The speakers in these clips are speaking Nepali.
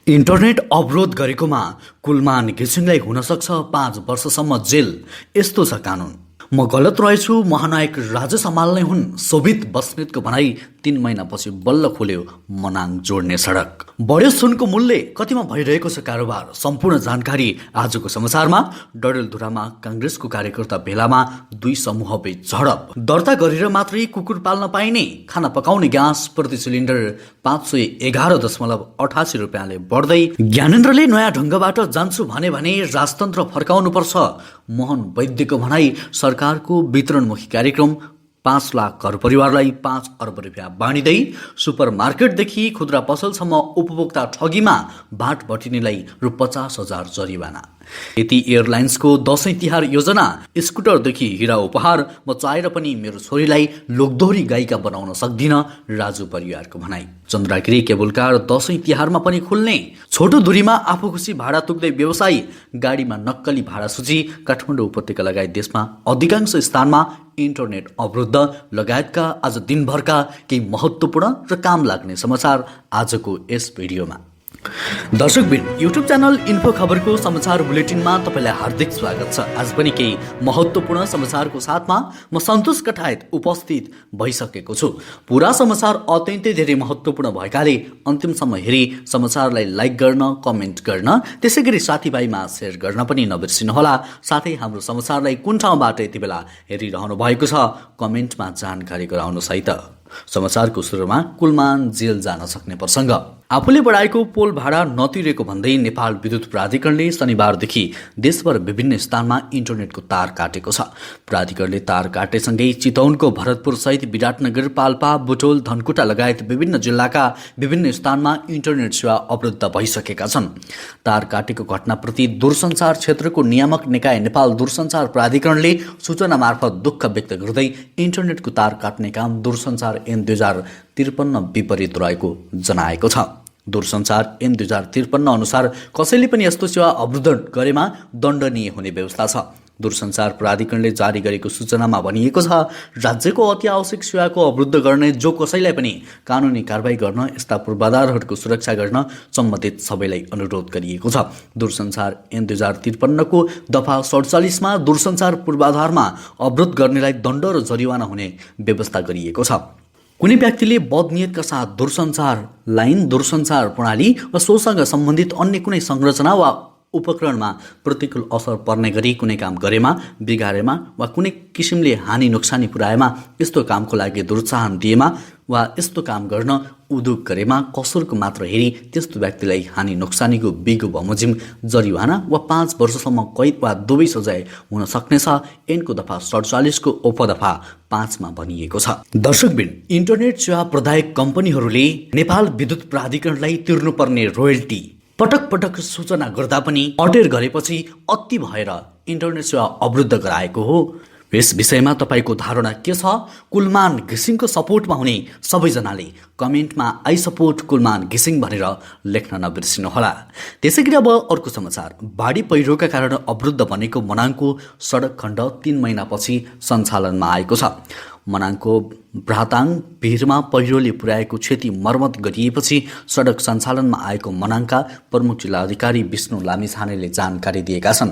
इन्टरनेट अवरोध गरेकोमा कुलमान घिसिङलाई हुन सक्छ 5 वर्षसम्म जेल। यस्तो छ कानुन। म गलत रहेछु, महानायक राजेश हमाल नै हुन्। शोभित बस्नेतको भनाई 3 महिनापछि बल्ल खोल्यो मनाङ जोड्ने सडक। बढ्यो सुनको मूल्य, कतिमा भइरहेको छ कारोबार, सम्पूर्ण जानकारी आजको समाचारमा। डडेलधुरामा काङ्ग्रेसको कार्यकर्ता भेलामा 2 समूहबीच झडप। दर्ता गरेर मात्रै कुकुर पाल्न पाइने खाना पकाउने ग्यास प्रति सिलिन्डर 511.88 रुपियाँले बढ्दै। ज्ञानेन्द्रले नयाँ ढङ्गबाट जान्छु भने राजतन्त्र फर्काउनुपर्छ। मोहन वैद्यको भनाई सरकारको वितरणमुखी कार्यक्रम 5 लाख घर परिवारलाई 5 अर्ब रुपियाँ बाँडिँदै। सुपरमार्केटदेखि खुद्रा पसलसम्म उपभोक्ता ठगीमा बाट बटिनेलाई रु 50,000 जरिवाना। यति एयरलाइन्सको दशैं तिहार योजना। स्कुटरदेखि हिरा उपहार, म चाहेर पनि मेरो छोरीलाई लोकदोहोरी गायिका बनाउन सक्दिन, राजु परिवारको भनाई। चन्द्रागिरी केबुलकार दशैं तिहारमा पनि खुल्ने। छोटो दूरीमा आफू खुसी भाडा तुक्दै व्यवसायी। गाडीमा नक्कली भाडा सूची। काठमाडौँ उपत्यका लगायत देशमा अधिकांश स्थानमा इन्टरनेट अवरुद्ध लगायतका आज दिनभरका केही महत्त्वपूर्ण र काम लाग्ने समाचार आजको यस भिडियोमा। दर्शकबिन, युट्युब च्यानल इन्फो खबरको समाचार बुलेटिनमा तपाईँलाई हार्दिक स्वागत छ। आज पनि केही महत्त्वपूर्ण समाचारको साथमा म सन्तोष कठायत उपस्थित भइसकेको छु। पुरा समाचार अत्यन्तै धेरै महत्त्वपूर्ण भएकाले अन्तिमसम्म हेरी समाचारलाई लाइक गर्न, कमेन्ट गर्न, त्यसैगरी साथीभाइमा सेयर गर्न पनि नबिर्सिनुहोला। साथै हाम्रो समाचारलाई कुन ठाउँबाट यति बेला हेरिरहनु भएको छ कमेन्टमा जानकारी गराउनुहोस् है त। समाचारको सुरुमा कुलमान जेल जान सक्ने प्रसङ्ग। आफूले बढाएको पोल भाडा नतिरेको भन्दै नेपाल विद्युत प्राधिकरणले शनिबारदेखि देशभर विभिन्न स्थानमा इन्टरनेटको तार काटेको छ। प्राधिकरणले तार काटेसँगै चितवनको भरतपुर सहित विराटनगर, पाल्पा, बुटोल, धनकुटा लगायत विभिन्न जिल्लाका विभिन्न स्थानमा इन्टरनेट सेवा अवरुद्ध भइसकेका छन्। तार काटेको घटनाप्रति दूरसञ्चार क्षेत्रको नियामक निकाय नेपाल दूरसञ्चार प्राधिकरणले सूचना मार्फत दुःख व्यक्त गर्दै इन्टरनेटको तार काट्ने काम दूरसञ्चार ऐन 2053 विपरीत रहेको जनाएको छ। दूरसञ्चार ऐन 2053 अनुसार कसैले पनि यस्तो सेवा अवरुद्ध गरेमा दण्डनीय हुने व्यवस्था छ। दूरसञ्चार प्राधिकरणले जारी गरेको सूचनामा भनिएको छ, राज्यको अति आवश्यक सेवाको अवरुद्ध गर्ने जो कसैलाई पनि कानुनी कारबाही गर्न, यस्ता पूर्वाधारहरूको सुरक्षा गर्न सम्बन्धित सबैलाई अनुरोध गरिएको छ। दूरसञ्चार ऐन 2053 को दफा 47 मा दूरसञ्चार पूर्वाधारमा अवरुद्ध गर्नेलाई दण्ड र जरिवाना हुने व्यवस्था गरिएको छ। कुनै व्यक्तिले बदनियतका साथ दूरसञ्चार लाइन, दूरसञ्चार प्रणाली वा सोसँग सम्बन्धित अन्य कुनै संरचना वा उपकरणमा प्रतिकूल असर पर्ने गरी कुनै काम गरेमा, बिगारेमा वा कुनै किसिमले हानि नोक्सानी पुर्याएमा, यस्तो कामको लागि प्रोत्साहन दिएमा वा यस्तो काम गर्न उद्योग गरेमा कसुरको मात्र हेरी त्यस्तो व्यक्तिलाई हानि नोक्सानीको बिगो बमोजिम जरिवाना वा 5 वर्षसम्म कैद वा दुवै सजाय हुन सक्नेछ। ऐनको दफा 47 को उपदफा 5 मा भनिएको छ। दर्शकबिन, इन्टरनेट सेवा प्रदायक कम्पनीहरूले नेपाल विद्युत प्राधिकरणलाई तिर्नुपर्ने रोयल्टी पटक पटक सूचना गर्दा पनि अटेर गरेपछि अति भएर इन्टरनेट सेवा अवरुद्ध गराएको हो। यस विषयमा तपाईँको धारणा के छ? कुलमान घिसिङको सपोर्टमा हुने सबैजनाले कमेन्टमा आई सपोर्ट कुलमान घिसिङ भनेर लेख्न नबिर्सिनुहोला। त्यसैगरी अब अर्को समाचार। बाढी पहिरोका कारण अवरुद्ध बनेको मनाङको सडक खण्ड 3 महिनापछि सञ्चालनमा आएको छ। मनाङको भ्राताङ भिरमा पहिरोले पुर्याएको क्षति मर्मत गरिएपछि सडक सञ्चालनमा आएको मनाङका प्रमुख जिल्लाधिकारी विष्णु लामिछानेले जानकारी दिएका छन्।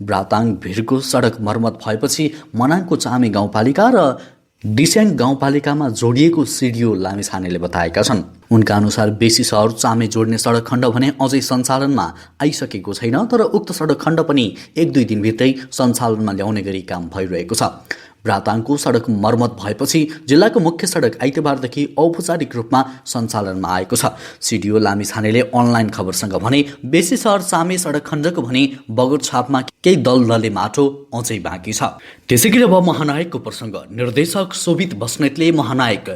भ्राताङ भिरको सडक मर्मत भएपछि मनाङको चामे गाउँपालिका र डिस्याङ गाउँपालिकामा जोडिएको सिडिओ लामिछानेले बताएका छन्। उनका अनुसार बेसी सहर चामे जोड्ने सडक खण्ड भने अझै सञ्चालनमा आइसकेको छैन, तर उक्त सडक खण्ड पनि 1-2 दिनभित्रै सञ्चालनमा ल्याउने गरी काम भइरहेको छ। भ्राताङको सडक मर्मत भएपछि जिल्लाको मुख्य सडक आइतबारदेखि औपचारिक रूपमा सञ्चालनमा आएको छ। सिडिओ लामिछानेले अनलाइन खबरसँग भने, बेसी सहर चामे सडक खण्डको भने बगर छापमा केही दलदले माटो अझै बाँकी छ। त्यसैगरी अब महानायकको प्रसङ्ग। निर्देशक शोभित बस्नेतले महानायक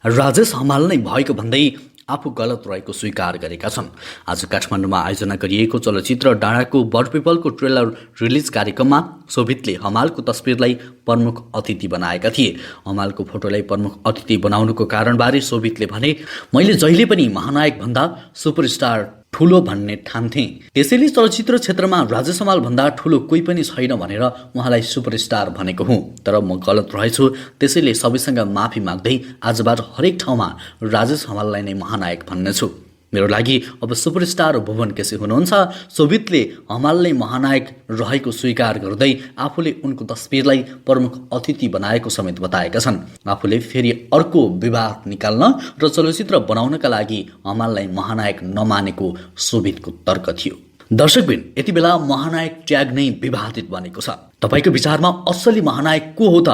राजेश हमाल नै भएको भन्दै आफू गलत रहेको स्वीकार गरेका छन्। आज काठमाडौँमा आयोजना गरिएको चलचित्र डाँडाको बडपिपलको ट्रेलर रिलिज कार्यक्रममा शोभितले हमालको तस्बिरलाई प्रमुख अतिथि बनाएका थिए। हमालको फोटोलाई प्रमुख अतिथि बनाउनुको कारणबारे शोभितले भने, मैले जहिले पनि महानायक भन्दा सुपरस्टार ठुलो भन्ने ठान्थेँ, त्यसैले चलचित्र क्षेत्रमा राजेश हमाल भन्दा ठुलो कोही पनि छैन भनेर उहाँलाई सुपरस्टार भनेको हुँ। तर म गलत रहेछु, त्यसैले सबैसँग माफी माग्दै आजबाट हरेक ठाउँमा राजेश हमाललाई नै महानायक भन्नेछु। मेरो लागि अब सुपरस्टार भुवन केसी हुनुहुन्छ। शोभितले हमालले महानायक रहेको स्वीकार गर्दै आफूले उनको तस्बिरलाई प्रमुख अतिथि बनाएको समेत बताएका छन्। आफूले फेरि अर्को विवाद निकाल्न र चलचित्र बनाउनका लागि हमाललाई महानायक नमानेको शोभितको तर्क थियो। दर्शकबिन, यति बेला महानायक ट्याग नै विवादित बनेको छ। तपाईको विचारमा असली महानायक को हो त?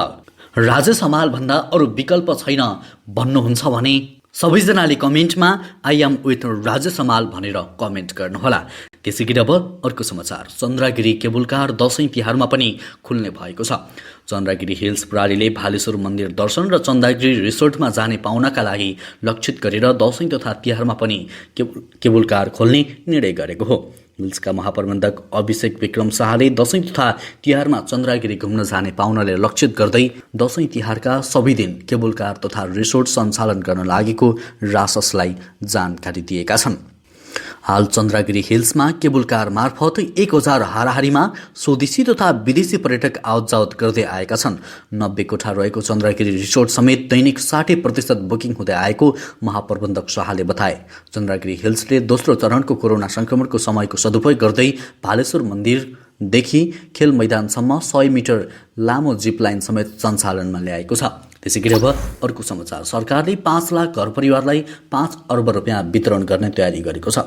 राजेश हमाल भन्दा अरू विकल्प छैन भन्नुहुन्छ भने सबैजनाले कमेन्टमा I am with Rajesh Hamal भनेर कमेन्ट गर्नुहोला। त्यसैगरी अब अर्को समाचार। चन्द्रगिरी केबुल कार दशैं तिहारमा पनि खुल्ने भएको छ। चन्द्रगिरी हिल्स प्रहरीले भालेश्वर मन्दिर दर्शन र चन्द्रगिरी रिसोर्टमा जाने पाहुनाका लागि लक्षित गरेर दशैं तथा तिहारमा पनि केबुल कार खोल्ने निर्णय गरेको हो। हिल्सका महाप्रबन्धक अभिषेक विक्रम शाहले दशैं तथा तिहारमा चन्द्रगिरी घुम्न जाने पाहुनाले लक्षित गर्दै दशैं तिहारका सबै दिन केबुल कार तथा रिसोर्ट सञ्चालन गर्न लागेको राससलाई जानकारी दिएका छन्। हाल चन्द्रगिरी हिल्समा केबुल कार मार्फत 1000 हाराहारीमा स्वदेशी तथा विदेशी पर्यटक आवतजावत गर्दै आएका छन्। 90 कोठा रहेको चन्द्रगिरी रिसोर्ट समेत दैनिक 60% बुकिङ हुँदै आएको महाप्रबन्धक शाहले बताए। चन्द्रगिरी हिल्सले दोस्रो चरणको कोरोना संक्रमणको समयको सदुपयोग गर्दै भालेश्वर मन्दिरदेखि खेल मैदानसम्म 100 मिटर लामो जिप लाइन समेत सञ्चालनमा ल्याएको छ। त्यसैगरी अब अर्को समाचार। सरकारले 5 लाख घर परिवारलाई 5 अर्ब रुपियाँ वितरण गर्ने तयारी गरेको छ।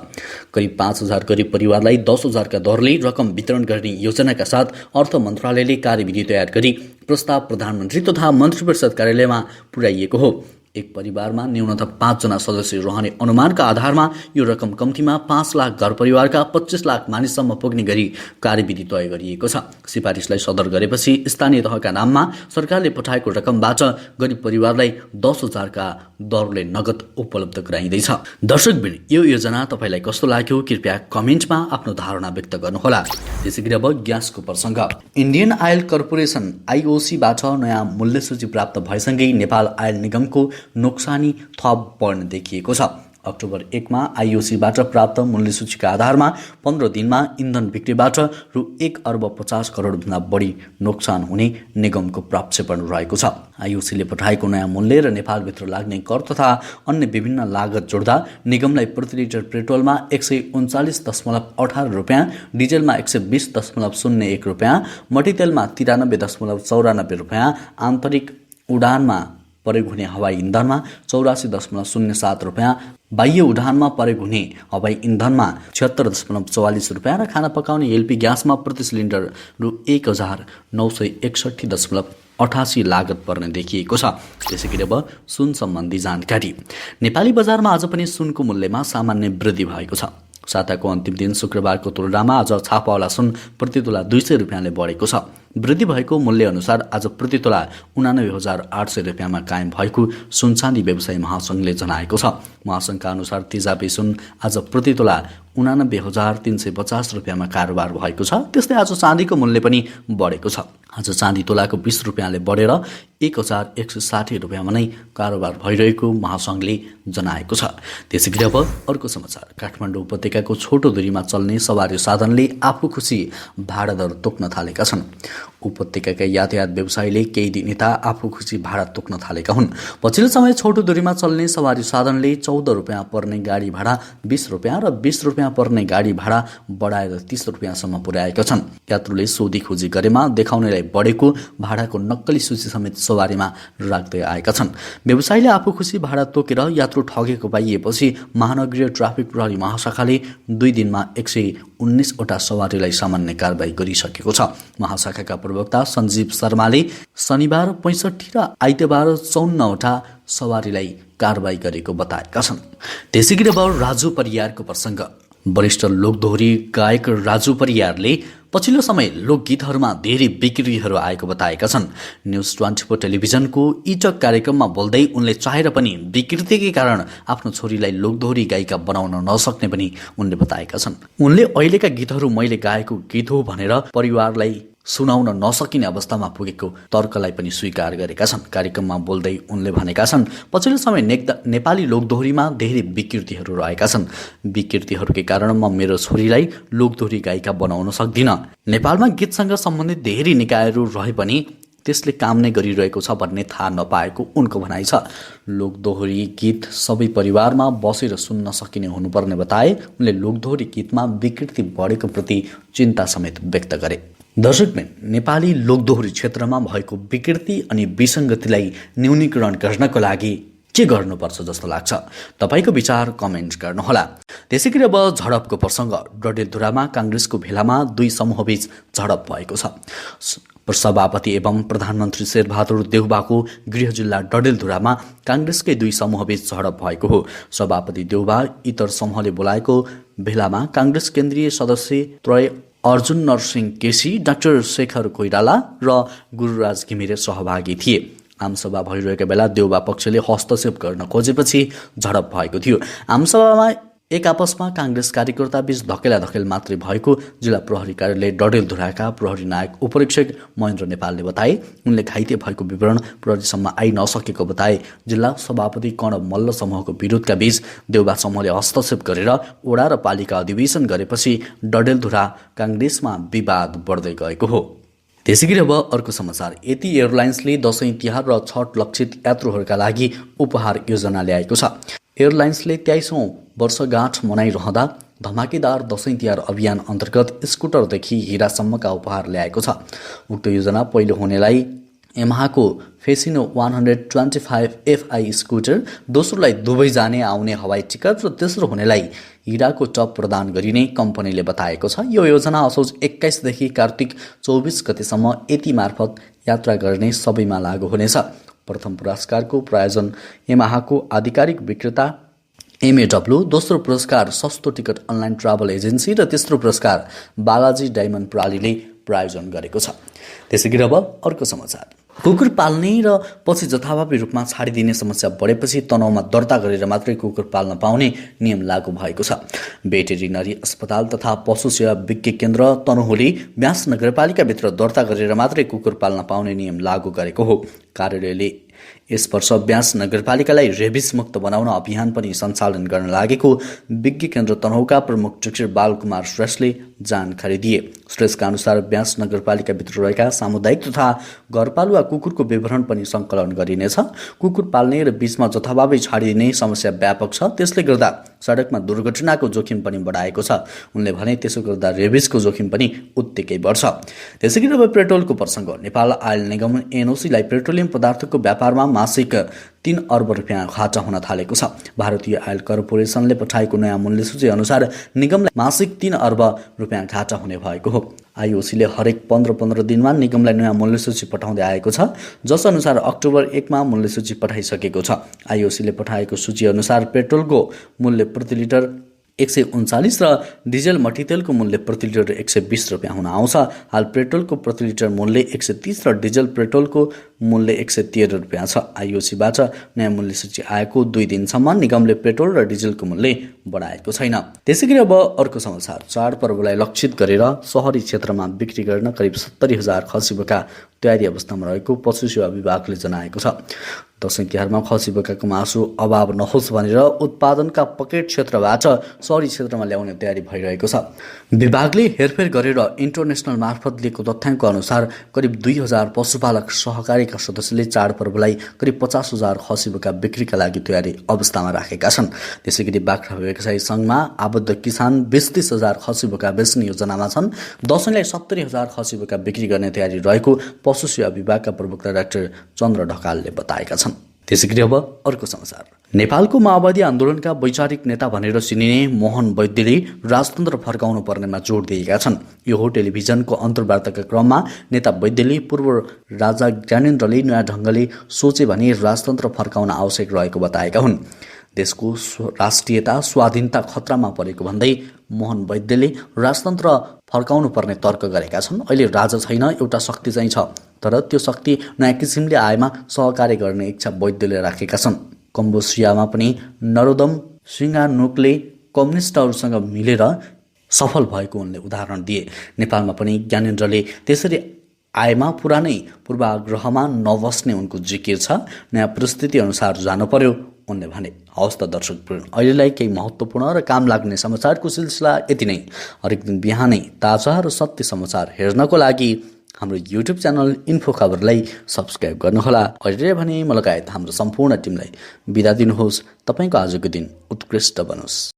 करिब 5000 गरिब परिवारलाई 10,000 का दरले रकम वितरण गर्ने योजनाका साथ अर्थ मन्त्रालयले कार्यविधि तयार गरी प्रस्ताव प्रधानमन्त्री तथा मन्त्रीपरिषद कार्यालयमा पुर्याइएको हो। एक परिवारमा न्यूनतम 5 जना सदस्य रहने अनुमानका आधारमा यो रकम कम्तीमा 5 लाख घर परिवारका 25 लाख मानिससम्म पुग्ने गरी कार्यविधि तय गरिएको छ। सिफारिसलाई सदर गरेपछि स्थानीय तहका नाममा सरकारले पठाएको रकमबाट गरिब परिवारलाई 10,000 का दरले नगद उपलब्ध गराइँदैछ। दर्शकबिन, यो योजना तपाईलाई कस्तो लाग्यो कृपया कमेन्टमा आफ्नो धारणा व्यक्त गर्नुहोला। त्यसैगरी अब ग्यासको प्रसङ्ग। इन्डियन आयल कर्पोरेसन आइओसीबाट नयाँ मूल्य सूची प्राप्त भएसँगै नेपाल आयल निगमको नोक्सानी थप बढ्न देखिएको छ। अक्टोबर 1 मा आइओसीबाट प्राप्त मूल्य सूचीका आधारमा 15 दिनमा इन्धन बिक्रीबाट रु 1 अर्ब 50 करोडभन्दा बढी नोक्सान हुने निगमको प्रक्षेपण रहेको छ। आइओसीले पठाएको नयाँ मूल्य र नेपालभित्र लाग्ने कर तथा अन्य विभिन्न लागत जोड्दा निगमलाई प्रति लिटर पेट्रोलमा 139.18 रुपियाँ, डिजेलमा 120.01 रुपियाँ, मट्टीतेलमा 93.94 रुपियाँ, आन्तरिक उडानमा प्रयोग हुने हवाई इन्धनमा 84.07 रुपियाँ, बाह्य उडानमा प्रयोग हुने हवाई इन्धनमा 76.44 रुपियाँ र खाना पकाउने एलपी ग्यासमा प्रति सिलिन्डर रु 1961.88 लागत पर्ने देखिएको छ। त्यसैगरी अब सुन सम्बन्धी जानकारी। नेपाली बजारमा आज पनि सुनको मूल्यमा सामान्य वृद्धि भएको छ। साताको अन्तिम दिन शुक्रबारको तुलनामा आज छापावाला सुन प्रति तोला 200 रुपियाँले बढेको छ। वृद्धि भएको मूल्य अनुसार आज प्रति तोला 89,800 रुपियाँमा कायम भएको सुनचाँदी व्यवसायी महासङ्घले जनाएको छ। महासङ्घका अनुसार तेजाबी सुन आज प्रति तोला 89,350 रुपियाँमा कारोबार भएको छ। त्यस्तै आज चाँदीको मूल्य पनि बढेको छ। आज चाँदी तोलाको 20 रुपियाँले बढेर 1,160 रुपियाँमा नै कारोबार भइरहेको महासङ्घले जनाएको छ। त्यसैगरी अब अर्को समाचार। काठमाडौँ उपत्यकाको छोटो दूरीमा चल्ने सवारी साधनले आफू खुसी भाडा दर तोक्न थालेका छन्। उपत्यकाका यातायात व्यवसायीले केही दिन यता आफू खुसी भाडा तोक्न थालेका हुन्। पछिल्लो समय छोटो दूरीमा चल्ने सवारी साधनले 14 रुपियाँ पर्ने गाडी भाडा 20 रुपियाँ र 20 रुपियाँ पर्ने गाडी भाडा बढाएर 30 रुपियाँसम्म पुर्याएका छन्। यात्रुले सोधी खोजी गरेमा देखाउनेलाई बढेको भाडाको नक्कली सूची समेत सवारीमा राख्दै आएका छन्। व्यवसायीले आफू खुसी भाडा तोकेर यात्रु ठगेको पाइएपछि महानगरीय ट्राफिक प्रहरी महाशाखाले 2 दिनमा 119 वटा सवारीलाई सामान्य कारबाही गरिसकेको छ। महाशाखाका प्रवक्ता सञ्जीव शर्माले शनिबार 65 र आइतबार 54 वटा सवारीलाई कारबाही गरेको बताएका छन्। त्यसैगरी अब राजु परियारको प्रसङ्ग। वरिष्ठ लोकदोहोरी गायक राजु परियारले पछिल्लो समय लोकगीतहरूमा धेरै बिक्रीहरू आएको बताएका छन्। न्युज 24 टेलिभिजनको इटक कार्यक्रममा बोल्दै उनले चाहेर पनि विकृतिकै कारण आफ्नो छोरीलाई लोकदोहोरी गायिका बनाउन नसक्ने पनि उनले बताएका छन्। उनले अहिलेका गीतहरू मैले गाएको गीत हो भनेर परिवारलाई सुनाउन नसकिने अवस्थामा पुगेको तर्कलाई पनि स्वीकार गरेका छन्। कार्यक्रममा बोल्दै उनले भनेका छन्, पछिल्लो समय नेपाली लोकदोहोरीमा धेरै विकृतिहरू रहेका छन्। विकृतिहरूकै कारण म मेरो छोरीलाई लोकदोहोरी गायिका बनाउन सक्दिनँ। नेपालमा गीतसँग सम्बन्धित धेरै निकायहरू रहे पनि त्यसले काम नै गरिरहेको छ भन्ने थाहा नपाएको उनको भनाइ छ। लोकदोहोरी गीत सबै परिवारमा बसेर सुन्न सकिने हुनुपर्ने बताए। उनले लोकदोहोरी गीतमा विकृति बढेको प्रति चिन्ता समेत व्यक्त गरे। दर्शकबिन, नेपाली लोकदोहोरी क्षेत्रमा भएको विकृति अनि विसङ्गतिलाई न्यूनीकरण गर्नको लागि के गर्नुपर्छ जस्तो लाग्छ? तपाईको विचार कमेन्ट गर्नुहोला। त्यसैगरी अब झडपको प्रसङ्ग। डडेलधुरामा काङ्ग्रेसको भेलामा 2 समूहबीच झडप भएको छ। सभापति एवं प्रधानमन्त्री शेरबहादुर देउबाको गृह जिल्ला डडेलधुरामा काङ्ग्रेसकै 2 समूहबीच झडप भएको हो। सभापति देउबा इतर समूहले बोलाएको भेलामा काङ्ग्रेस केन्द्रीय सदस्य त्रय अर्जुन नरसिंह केसी, डाक्टर शेखर कोइराला र गुरुराज घिमिरे सहभागी थिए। आमसभा भइरहेका बेला देउबा पक्षले हस्तक्षेप गर्न खोजेपछि झडप भएको थियो। आमसभामा एक आपसमा काङ्ग्रेस कार्यकर्ता बीच धकेलाधकेल मात्रै भएको जिल्ला प्रहरी कार्यालय डडेलधुराका प्रहरी नायक उपरीक्षक महेन्द्र नेपालले बताए। उनले घाइते भएको विवरण प्रहरीसम्म आइ नसकेको बताए। जिल्ला सभापति कर्ण मल्ल समूहको विरोधका बीच देउबा समूहले हस्तक्षेप गरेर वडा र पालिका अधिवेशन गरेपछि डडेलधुरा काङ्ग्रेसमा विवाद बढ्दै गएको हो। त्यसैगरी अब अर्को समाचार। यति एयरलाइन्सले दशैं तिहार र छठ लक्षित यात्रुहरूका लागि उपहार योजना ल्याएको छ। एयरलाइन्सले 23औं वर्षगाँठ मनाइरहँदा धमाकेदार दशैं तिहार अभियान अन्तर्गत स्कुटरदेखि हिरासम्मका उपहार ल्याएको छ। उक्त योजना पहिलो हुनेलाई यमाहाको फेसिनो 125 FI स्कुटर, दोस्रोलाई दुबई जाने आउने हवाई टिकट र तेस्रो हुनेलाई हिराको टप प्रदान गरिने कम्पनीले बताएको छ। यो योजना असोज 21 देखि कार्तिक 24 गतेसम्म यति मार्फत यात्रा गर्ने सबैमा लागू हुनेछ। प्रथम पुरस्कारको प्रायोजन यमाहाको आधिकारिक विक्रेता MAW, दोस्रो पुरस्कार सस्तो टिकट अनलाइन ट्राभल एजेन्सी र तेस्रो पुरस्कार बालाजी डायमन्ड प्रणालीले प्रायोजन गरेको छ। त्यसैगरी अब अर्को समाचार। कुकुर पाल्ने र पछि जथाभावी रूपमा छाडिदिने समस्या बढेपछि तनहुमा दर्ता गरेर मात्रै कुकुर पाल्न पाउने नियम लागू भएको छ। भेटेरिनरी अस्पताल तथा पशु सेवा विज्ञ केन्द्र तनहुले ब्यास नगरपालिकाभित्र दर्ता गरेर मात्रै कुकुर पाल्न पाउने नियम लागू गरेको हो। कार्यालयले यस वर्ष ब्यास नगरपालिकालाई रेबिस मुक्त बनाउन अभियान पनि सञ्चालन गर्न लागेको विज्ञ केन्द्र तनहुका प्रमुख डाक्टर बालकुमार श्रेष्ठले जानकारी दिए। श्रेष्ठका अनुसार ब्यास नगरपालिकाभित्र रहेका सामुदायिक तथा घरपालुवा कुकुरको विवरण पनि सङ्कलन गरिनेछ। कुकुर पाल्ने र बीचमा जथाभावी छाडिदिने समस्या व्यापक छ। त्यसले गर्दा सडकमा दुर्घटनाको जोखिम पनि बढाएको छ। उनले भने त्यसो गर्दा रेबिसको जोखिम पनि उत्तिकै बढ्छ। त्यसैगरी अब पेट्रोलको प्रसङ्ग। नेपाल आयल निगम NOCलाई पेट्रोलियम पदार्थको व्यापारमा मासिक 3 अर्ब रुपियाँ घाटा हुन थालेको छ। भारतीय आयल कर्पोरेसनले पठाएको नयाँ मूल्य सूची अनुसार निगमलाई मासिक 3 अर्ब रुपियाँ घाटा हुने भएको हो। IOCले हरेक 15 दिनमा निगमलाई नयाँ मूल्य सूची पठाउँदै आएको छ, जस अनुसार अक्टोबर 1 मा मूल्य सूची पठाइसकेको छ। IOCले पठाएको सूची अनुसार पेट्रोलको मूल्य प्रति लिटर 139 र डिजेल मट्टीतेलको मूल्य प्रति लिटर 120 रुपियाँ हुन आउँछ। हाल पेट्रोलको प्रति लिटर मूल्य 130 र डिजेल पेट्रोलको मूल्य 113 रुपियाँ छ। IOCबाट नयाँ मूल्य सूची आएको 2 दिनसम्म निगमले पेट्रोल र डिजेलको मूल्य बढाएको छैन। त्यसैगरी अब अर्को समाचार। चाडपर्वलाई लक्षित गरेर सहरी क्षेत्रमा बिक्री गर्न करिब 70,000 खसी बोका तयारी अवस्थामा रहेको पशु सेवा विभागले जनाएको छ। दशैं तिहारमा खसी बोकाको मासु अभाव नहोस् भनेर उत्पादनका पकेट क्षेत्रबाट सहरी क्षेत्रमा ल्याउने तयारी भइरहेको छ। विभागले हेरफेर गरेर इन्टरनेसनल मार्फत लिएको तथ्याङ्क अनुसार करिब 2000 पशुपालक सहकारीका सदस्यले चाडपर्वलाई करिब 50,000 खसी बोका बिक्रीका लागि तयारी अवस्थामा राखेका छन्। त्यसैगरी बाख्रा व्यवसायी सङ्घमा आबद्ध किसान 20-30,000 खसी बोका बेच्ने योजनामा छन्। दशैंलाई 70,000 खसी बोका बिक्री गर्ने तयारी रहेको पशु सेवा विभागका प्रवक्ता डाक्टर चन्द्र ढकालले बताएका छन्। त्यसैगरी अब अर्को समाचार। नेपालको माओवादी आन्दोलनका वैचारिक नेता भनेर चिनिने मोहन वैद्यले राजतन्त्र फर्काउनु पर्नेमा जोड दिएका छन्। यो हो टेलिभिजनको अन्तर्वार्ताका क्रममा नेता वैद्यले पूर्व राजा ज्ञानेन्द्रले नयाँ ढङ्गले सोचे भने राजतन्त्र फर्काउन आवश्यक रहेको बताएका हुन्। देशको राष्ट्रियता स्वाधीनता खतरामा परेको भन्दै मोहन वैद्यले राजतन्त्र फर्काउनु पर्ने तर्क गरेका छन्। अहिले राजा छैन, एउटा शक्ति चाहिँ छ, तर त्यो शक्ति नयाँ किसिमले आएमा सहकार्य गर्ने इच्छा वैद्यले राखेका छन्। कम्बोसियामा पनि नरोदम सिंहानुकले कम्युनिस्टहरूसँग मिलेर सफल भएको उनले उदाहरण दिए। नेपालमा पनि ज्ञानेन्द्रले त्यसरी आएमा पुरानै पूर्वाग्रहमा नबस्ने उनको जिकिर छ। नयाँ परिस्थिति अनुसार जानु पर्यो उनले भने। हवस् त दर्शक, अहिलेलाई केही महत्त्वपूर्ण र काम लाग्ने समाचारको सिलसिला यति नै। हरेक दिन बिहानै ताजा र सत्य समाचार हेर्नको लागि हाम्रो युट्युब च्यानल इन्फो खबरलाई सब्स्क्राइब गर्नुहोला। अहिले भने म लगायत हाम्रो सम्पूर्ण टिमलाई बिदा दिनुहोस्। तपाईँको आजको दिन उत्कृष्ट बनोस्।